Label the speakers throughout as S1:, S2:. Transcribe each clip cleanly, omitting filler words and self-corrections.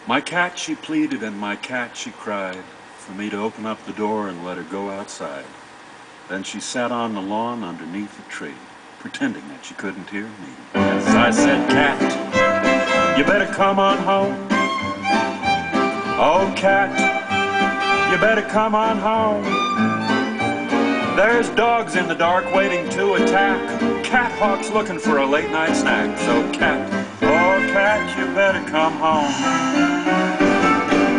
S1: My cat, she pleaded, and my cat, she cried, for me to open up the door and let her go outside. Then she sat on the lawn underneath a tree, pretending that she couldn't hear me. As I said, cat, you better come on home. Oh, cat, you better come on home. There's dogs in the dark waiting to attack. Cat hawks looking for a late night snack. So cat, oh cat, you better come home.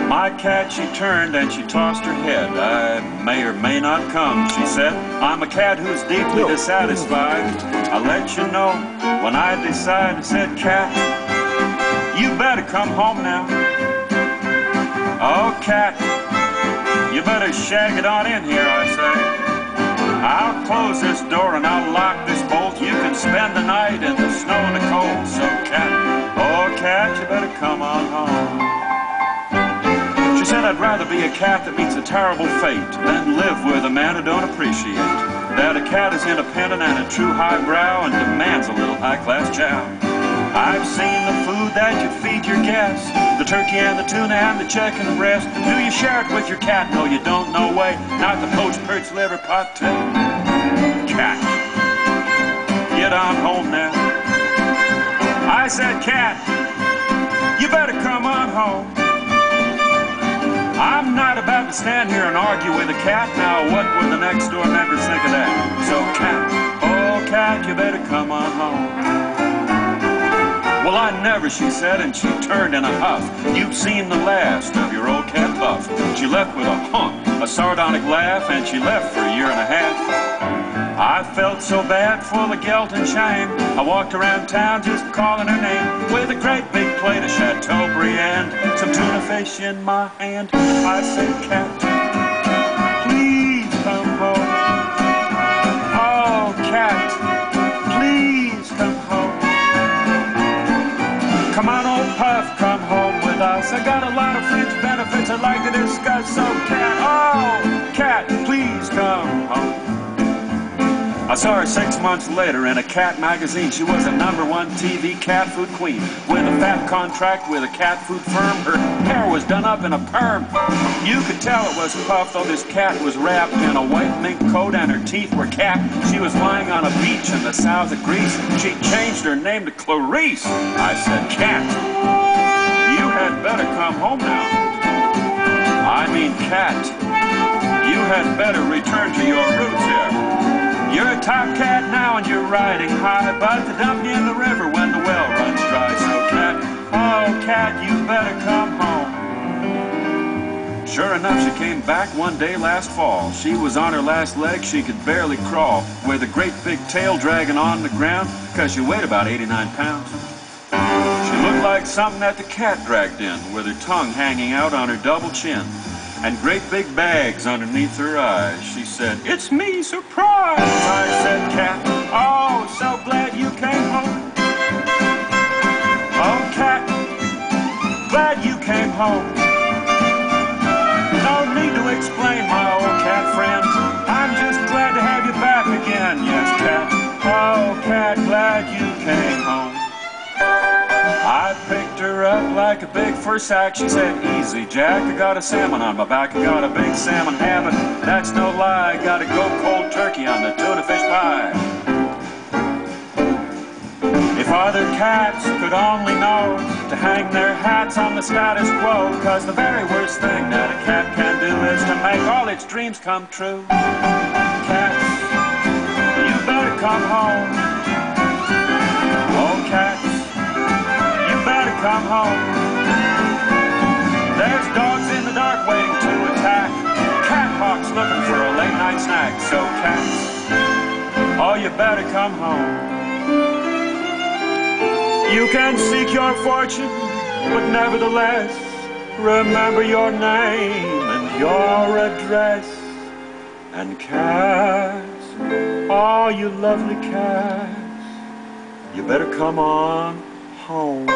S1: My cat, she turned and she tossed her head. I may or may not come, she said. I'm a cat who's deeply dissatisfied. I'll let you know when I decide. I said, cat, you better come home now. Oh cat, you better shag it on in here, I say. I'll close this door and I'll lock this bolt. You can spend the night in the snow and the cold. So cat, oh cat, you better come on home. She said I'd rather be a cat that meets a terrible fate than live with a man who don't appreciate that a cat is independent and a true highbrow and demands a little high-class chow. I've seen the food that you feed your guests, the turkey and the tuna and the chicken breast. Do you share it with your cat? No, you don't, no way. Not the poached perch liver pot too. Cat, get on home now. I said, cat, you better come on home. I'm not about to stand here and argue with a cat. Now, what would the next door neighbors think of that? So, cat, oh cat, you better come on home. Well, I never, she said, and she turned in a huff. You've seen the last of your old cat Puff. She left with a honk, a sardonic laugh, and she left for a year and a half. I felt so bad, full of guilt and shame. I walked around town just calling her name, with a great big plate of Chateaubriand, some tuna fish in my hand. I said, cat, please come home. Oh, cat, please come home. Come on, old Puff, come home with us. I got a lot of fringe benefits I'd like to discuss. So cat, oh, cat, please come home. I saw her 6 months later in a cat magazine. She was a #1 TV cat food queen with a fat contract with a cat food firm. Her hair was done up in a perm. You could tell it was Puff, though this cat was wrapped in a white mink coat and her teeth were capped. She was lying on a beach in the south of Greece. She changed her name to Clarice. I said, cat, you had better come home now. I mean, cat, you had better return to your roots here. You're a top cat now and you're riding high, but to dump you in the river when the well runs dry. So cat, oh cat, you better come home. Sure enough, she came back one day last fall. She was on her last leg, she could barely crawl, with a great big tail dragging on the ground, 'cause she weighed about 89 pounds. She looked like something that the cat dragged in, with her tongue hanging out on her double chin and great big bags underneath her eyes. She said, it's me, surprise! I said, cat, oh, so glad you came home. Oh, cat, glad you came home. No need to explain, my old cat friend. I'm just glad to have you back again. Yes, cat, oh, cat, glad you came home. I picked her up like a big fur sack. She said, easy, Jack, I got a salmon on my back. I got a big salmon habit, that's no lie. I gotta go cold turkey on the tuna fish pie. If other cats could only know to hang their hats on the status quo, 'cause the very worst thing that a cat can do is to make all its dreams come true. Cats, you better come home. Oh, cats, come home. There's dogs in the dark waiting to attack. Cat hawks looking for a late night snack. So cats, oh, you better come home. You can seek your fortune, but nevertheless, remember your name and your address. And cats, oh, you lovely cats, you better come on home.